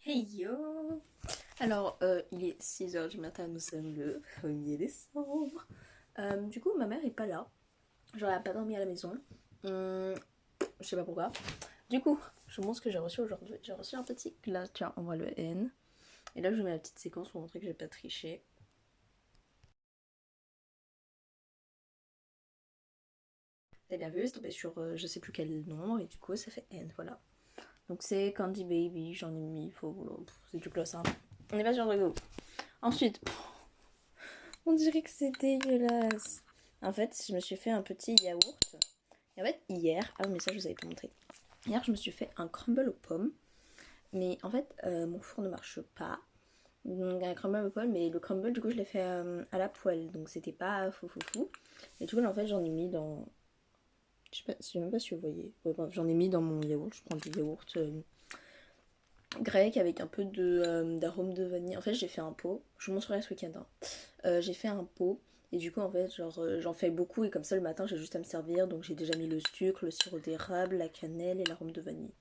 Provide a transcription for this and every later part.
Hey yo! Alors, il est 6 h du matin, nous sommes le 1er décembre. Du coup, ma mère est pas là. Genre, elle a pas dormi à la maison. Je sais pas pourquoi. Du coup, je vous montre ce que j'ai reçu aujourd'hui. J'ai reçu un petit. Là, tiens, on voit le N. Et là, je mets la petite séquence pour montrer que j'ai pas triché. T'as bien vu, c'est tombé sur je sais plus quel nom. Et du coup, ça fait N, voilà. Donc, c'est Candy Baby. J'en ai mis. C'est du gloss, hein. On est pas sur le rigolo. Ensuite. On dirait que c'est dégueulasse. En fait, je me suis fait un petit yaourt. Et en fait, hier, ah oui, mais ça je vous avais pas montré. Hier, je me suis fait un crumble aux pommes. Mais en fait, mon four ne marche pas. Donc un crumble aux pommes, mais le crumble, du coup, je l'ai fait à la poêle. Donc c'était pas fou fou fou. Et du coup, là, en fait, j'en ai mis dans. Je sais même pas si vous voyez. Ouais, bref, j'en ai mis dans mon yaourt. Je prends du yaourt grec avec un peu d'arôme de vanille. En fait, j'ai fait un pot. Je vous montrerai ce week-end, hein. J'ai fait un pot et du coup en fait genre j'en fais beaucoup et comme ça le matin j'ai juste à me servir, donc j'ai déjà mis le sucre, le sirop d'érable, la cannelle et l'arôme de vanille.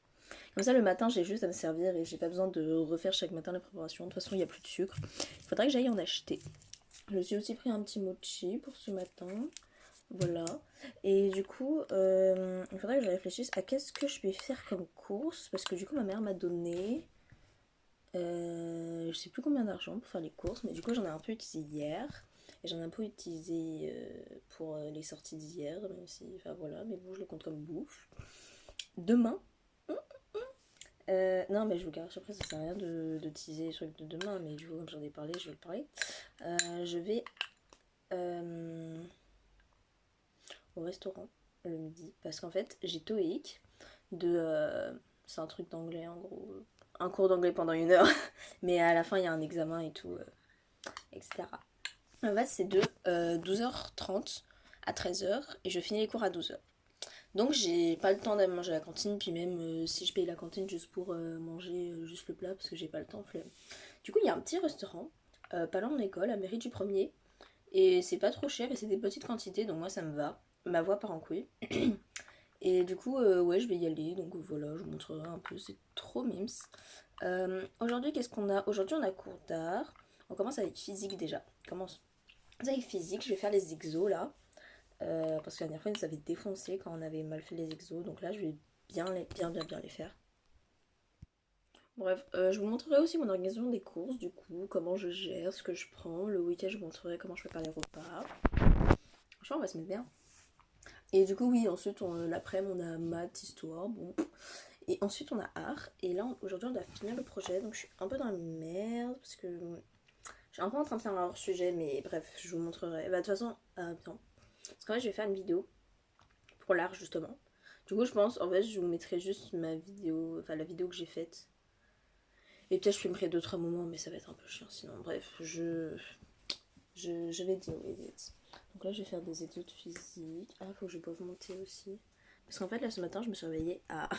Comme ça le matin j'ai juste à me servir et j'ai pas besoin de refaire chaque matin la préparation. De toute façon il n'y a plus de sucre. Il faudrait que j'aille en acheter. Je me suis aussi pris un petit mochi pour ce matin. Voilà. Et du coup, il faudrait que je réfléchisse à qu'est-ce que je vais faire comme course. Parce que du coup, ma mère m'a donné. Je sais plus combien d'argent pour faire les courses. Mais du coup, j'en ai un peu utilisé hier. Et j'en ai un peu utilisé pour les sorties d'hier. Même si. Enfin voilà. Mais bon, je le compte comme bouffe. Demain. Non, mais je vous cache après, ça sert à rien de teaser les trucs de demain. Mais du coup, comme j'en ai parlé, je vais le parler. Je vais. Au restaurant le midi parce qu'en fait j'ai TOEIC de c'est un truc d'anglais en gros, un cours d'anglais pendant 1 heure mais à la fin il y a un examen et tout, etc. En fait c'est de 12h30 à 13h et je finis les cours à 12h, donc j'ai pas le temps d'aller manger à la cantine, puis même si je paye la cantine juste pour manger juste le plat parce que j'ai pas le temps, flemme. Du coup il y a un petit restaurant pas loin de mon école, à Mairie du Premier, et c'est pas trop cher et c'est des petites quantités, donc moi ça me va. Ma voix part en couille. Et du coup, ouais, je vais y aller. Donc voilà, je vous montrerai un peu. C'est trop mimes. Aujourd'hui, qu'est-ce qu'on a? Aujourd'hui, on a cours d'art. On commence avec physique déjà. On commence avec physique. Je vais faire les exos là. Parce que la dernière fois, ils nous avaient défoncé quand on avait mal fait les exos. Donc là, je vais bien les faire. Bref, je vous montrerai aussi mon organisation des courses, du coup, comment je gère, ce que je prends. Le week-end, je vous montrerai comment je prépare les repas. Franchement, on va se mettre bien. Et du coup, oui, ensuite, l'après-midi, on a maths, histoire, bon. Et ensuite, on a art. Et là, aujourd'hui, on doit finir le projet. Donc, je suis un peu dans la merde. Parce que je suis un peu en train de faire un hors-sujet. Mais bref, je vous montrerai. Bah, de toute façon, attends. Parce qu'en fait, je vais faire une vidéo pour l'art, justement. Du coup, je pense, en fait, je vous mettrai juste ma vidéo. Enfin, la vidéo que j'ai faite. Et peut-être je filmerai 2-3 moments. Mais ça va être un peu chiant sinon. Bref, je vais dire oui, vite. Donc là, je vais faire des études physiques. Ah, faut que je boive mon thé aussi. Parce qu'en fait, là, ce matin, je me suis réveillée à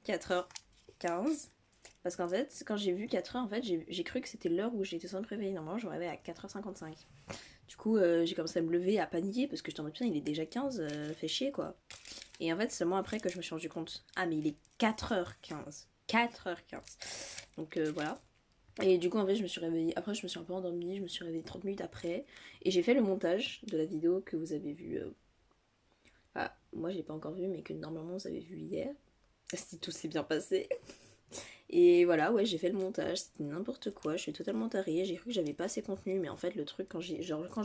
4h15. Parce qu'en fait, quand j'ai vu 4h, en fait, j'ai cru que c'était l'heure où j'étais censée me réveiller. Normalement, je me réveille à 4h55. Du coup, j'ai commencé à me lever, à paniquer, parce que j'étais en mode, putain, il est déjà 15, fait chier, quoi. Et en fait, c'est seulement après que je me suis rendu compte. Ah, mais il est 4h15. 4h15. Donc, voilà. Et du coup, en fait, je me suis réveillée. Après, je me suis un peu endormie. Je me suis réveillée 30 minutes après. Et j'ai fait le montage de la vidéo que vous avez vue. Ah, moi, je l'ai pas encore vue, mais que normalement, vous avez vu hier. Si tout s'est bien passé. Et voilà, ouais, j'ai fait le montage. C'était n'importe quoi. Je suis totalement tarée. J'ai cru que j'avais pas assez de contenu. Mais en fait, le truc, quand j'ai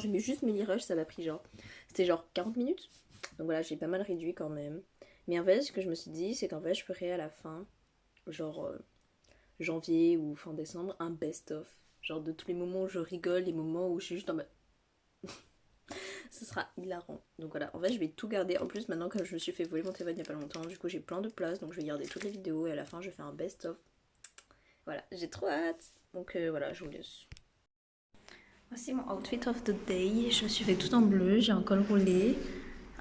mis juste Melly Rush, ça m'a pris genre. C'était genre 40 minutes. Donc voilà, j'ai pas mal réduit quand même. Mais en fait, ce que je me suis dit, c'est qu'en fait, je ferais à la fin, genre. Janvier ou fin décembre, un best-of. Genre de tous les moments où je rigole, les moments où je suis juste en mode. Ce sera hilarant. Donc voilà, en fait, je vais tout garder. En plus, maintenant que je me suis fait voler mon téléphone il y a pas longtemps, du coup, j'ai plein de place. Donc je vais garder toutes les vidéos et à la fin, je vais faire un best-of. Voilà, j'ai trop hâte. Donc voilà, je vous laisse. Voici mon outfit of the day. Je me suis fait tout en bleu. J'ai un col roulé,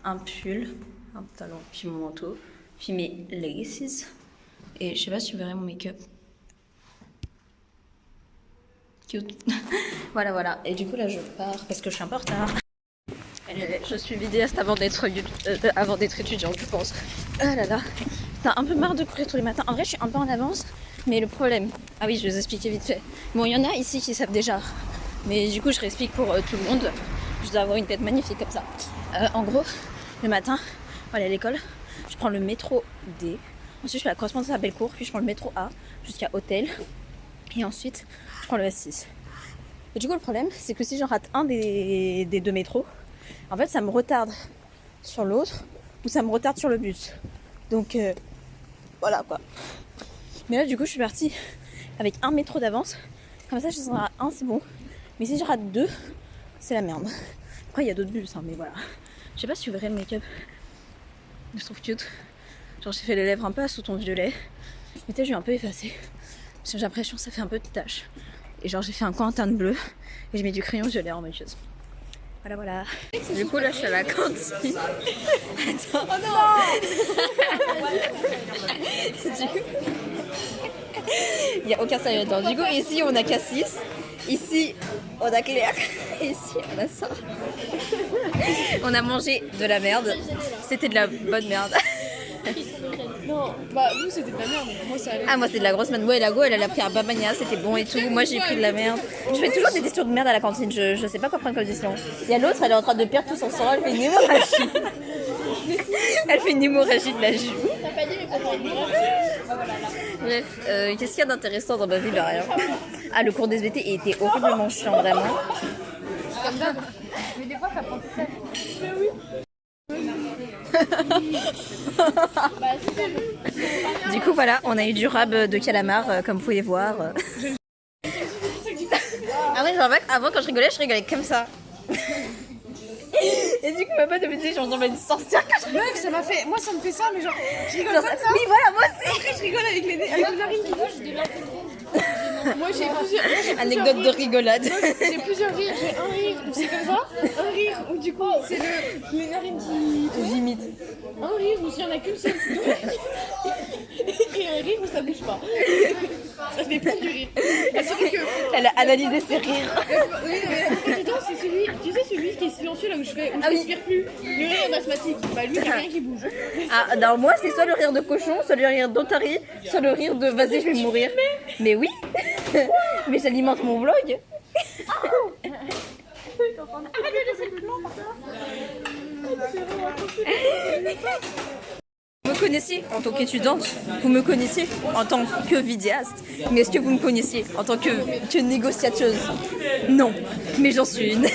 un pull, un pantalon, puis mon manteau, puis mes laces. Et je sais pas si vous verrez mon make-up. Cute. Voilà, voilà. Et du coup, là, je pars parce que je suis un peu en retard. Je suis vidéaste avant d'être étudiante, je pense. Ah là là. T'as un peu marre de courir tous les matins. En vrai, je suis un peu en avance Mais le problème... Ah oui, je vais vous expliquer vite fait. Bon, il y en a ici qui savent déjà. Mais du coup, je réexplique pour tout le monde. Je dois avoir une tête magnifique comme ça. En gros, le matin, pour aller à l'école, je prends le métro D. Ensuite, je fais la correspondance à Bellecour. Puis je prends le métro A jusqu'à Hôtel. Et ensuite, je prends le S6. Et du coup, le problème, c'est que si j'en rate un des deux métros, en fait, ça me retarde sur l'autre ou ça me retarde sur le bus. Donc, voilà quoi. Mais là, du coup, je suis partie avec un métro d'avance. Comme ça, je si j'en rate un, c'est bon. Mais si je rate deux, c'est la merde. Après, il y a d'autres bus, hein, mais voilà. Je sais pas si vous verrez le make-up. Je trouve cute. Genre, j'ai fait les lèvres un peu à sous ton violet. Mais tu sais, je suis un peu effacée. Parce que j'ai l'impression que ça fait un peu de tache. Et genre, j'ai fait un coin teinte bleu. Et je mets du crayon violet en mode chose. Voilà, voilà. Du coup, là, je suis à la cantine. Attends. Oh non. Du coup, il n'y a aucun sérieux dedans. Du coup, ici, on a Cassis. Ici, on a Claire. Et ici, on a ça. On a mangé de la merde. C'était de la bonne merde. Non, bah vous c'était de la merde, moi ça allait. Ah, moi, c'est de la grosse merde. Ouais, la go, elle a pris un babania, c'était bon et tout. Moi, j'ai pris de la merde. Je fais toujours des décisions de merde à la cantine. Je sais pas quoi prendre comme décision. Il y a l'autre, elle est en train de perdre tout son sang. Elle fait une hémorragie. Elle fait une hémorragie de la joue. T'as pas dit mais faut Bref, qu'est-ce qu'il y a d'intéressant dans ma vie? Bah, rien. Ah, le cours d'SVT était horriblement chiant, vraiment. comme d'hab. Mais des fois ça prend tout seul. Mais oui. Du coup, voilà, on a eu du rab de calamar, comme vous pouvez voir. Ah ouais, genre, avant, quand je rigolais comme ça. Et du coup, ma pote me disait, j'entends une sorcière quand je... Meuf, ça m'a fait. Moi ça me fait ça, mais genre. Je rigole Genre, comme ça. oui, voilà, moi aussi. Après je rigole avec les narines qui bougent. Moi j'ai plusieurs. Anecdote de rigolade. J'ai plusieurs rires. J'ai un rire où c'est comme ça. Un rire où du coup c'est les narines qui. J'imite. Un rire où s'il y en a qu'une seule. Et un rire où ça bouge pas. Ça dépend du rire. Mais c'est vrai que. Elle a analysé ses rires. Oui, mais putain, c'est celui, tu sais, celui qui est silencieux là où je respire plus. Le rire est asthmatique. Bah, lui, il n'y a rien qui bouge. Ah, non, moi, c'est soit le rire de cochon, soit le rire d'Otari, soit le rire de vas-y, je vais mourir. Mais oui. Mais j'alimente mon vlog. Vous me connaissiez en tant qu'étudiante, vous me connaissiez en tant que vidéaste, mais est-ce que vous me connaissiez en tant que négociateuse? Non, mais j'en suis une.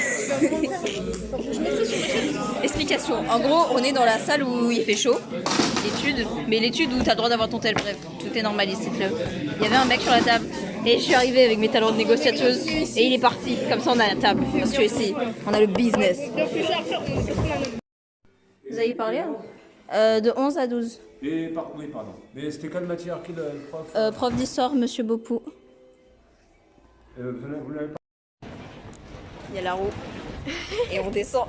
Explication. En gros, on est dans la salle où il fait chaud, l'étude, mais l'étude où t'as le droit d'avoir ton tel, bref, tout est normal ici. Il y avait un mec sur la table et je suis arrivée avec mes talents de négociateuse et il est parti. Comme ça, on a la table parce que ici, on a le business. Vous avez parlé de 11 à 12. Oui, pardon. Mais c'était quelle matière qui le prof Prof d'histoire, monsieur Bopou. Vous l'avez pas. Il y a la roue et on descend.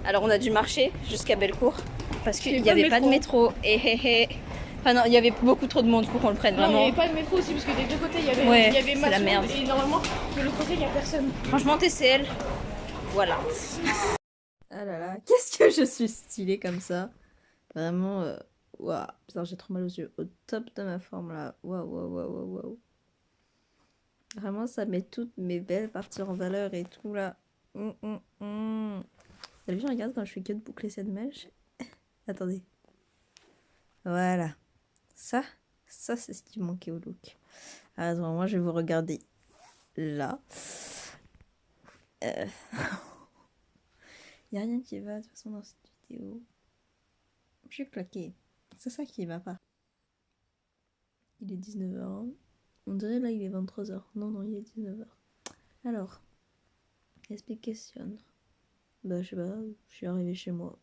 Alors on a dû marcher jusqu'à Bellecour parce qu'il n'y avait pas de métro. Enfin non, il y avait beaucoup trop de monde pour qu'on le prenne Non, vraiment. il n'y avait pas de métro aussi parce que des deux côtés il y avait, Ouais, il y avait c'est la merde. Et normalement, de l'autre côté il n'y a personne. Franchement TCL, voilà. Ah là là, qu'est-ce que je suis stylée comme ça. Vraiment, waouh. Putain, j'ai trop mal aux yeux. Au top de ma forme là. Waouh, waouh, waouh, waouh, waouh. Vraiment, ça met toutes mes belles parties en valeur et tout là. T'as vu, je regarde quand je fais que de boucler cette mèche. Attendez. Voilà. Ça c'est ce qui manquait au look. Alors, moi, je vais vous regarder là. Il n'y a rien qui va de toute façon dans cette vidéo. Je suis claquée. C'est ça qui va pas. Il est 19h. On dirait là, il est 23h. Non, il est 19h. Alors, explication. Bah, je sais pas, je suis arrivée chez moi.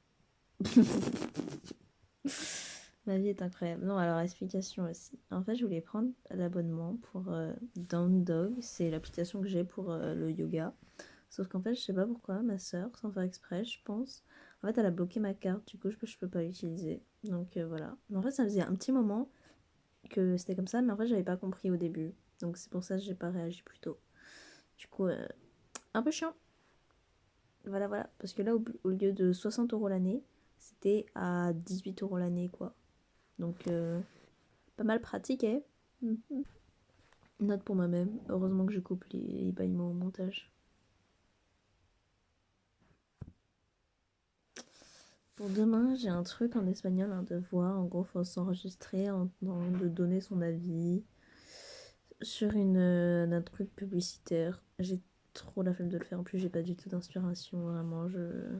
Ma vie est incroyable. Non, alors, explication aussi. En fait, je voulais prendre l'abonnement pour Down Dog. C'est l'application que j'ai pour le yoga. Sauf qu'en fait, je sais pas pourquoi, ma soeur, sans faire exprès, je pense, en fait, elle a bloqué ma carte. Du coup, je peux pas l'utiliser. Donc, voilà. Mais en fait, ça faisait un petit moment que c'était comme ça, mais en fait, j'avais pas compris au début. Donc, c'est pour ça que j'ai pas réagi plus tôt. Du coup, un peu chiant. Voilà. Parce que là, au lieu de 60 € l'année, c'était à 18 € l'année, quoi. Donc, pas mal pratique, hein. note pour moi-même. Heureusement que je coupe les bâillements au montage. Pour demain, j'ai un truc en espagnol, un devoir. En gros, il faut s'enregistrer de donner son avis sur un truc publicitaire. J'ai trop la flemme de le faire. En plus, j'ai pas du tout d'inspiration. Vraiment, je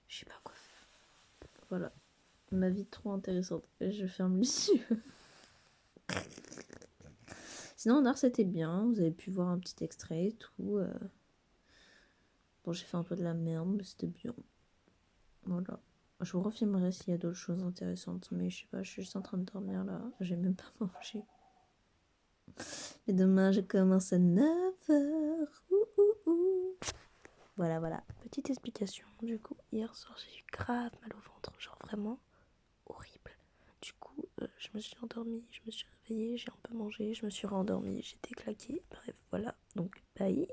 sais pas quoi faire. Voilà. Ma vie trop intéressante. Et je ferme les yeux. Sinon, en art, c'était bien. Vous avez pu voir un petit extrait et tout. Bon, j'ai fait un peu de la merde, mais c'était bien. Voilà. Je vous refilmerai s'il y a d'autres choses intéressantes. Mais je sais pas, je suis juste en train de dormir là. J'ai même pas mangé. Et demain, je commence à 9h. Voilà, voilà. Petite explication. Du coup, hier soir, j'ai eu grave mal au ventre. Genre vraiment horrible. Du coup, je me suis endormie, je me suis réveillée, j'ai un peu mangé, je me suis rendormie, j'étais claquée. Bref, voilà. Donc, bye.